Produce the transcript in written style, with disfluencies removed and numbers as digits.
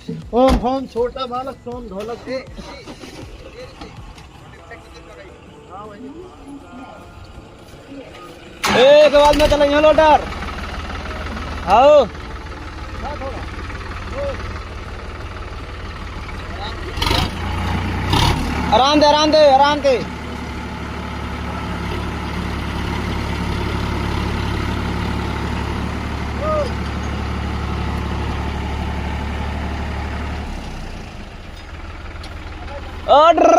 ओम home छोटा बालक सोम ढोलक। एक बाद में चलेंगे लोडर। आओ आराम दे आराम दे आराम दे। ऑर्डर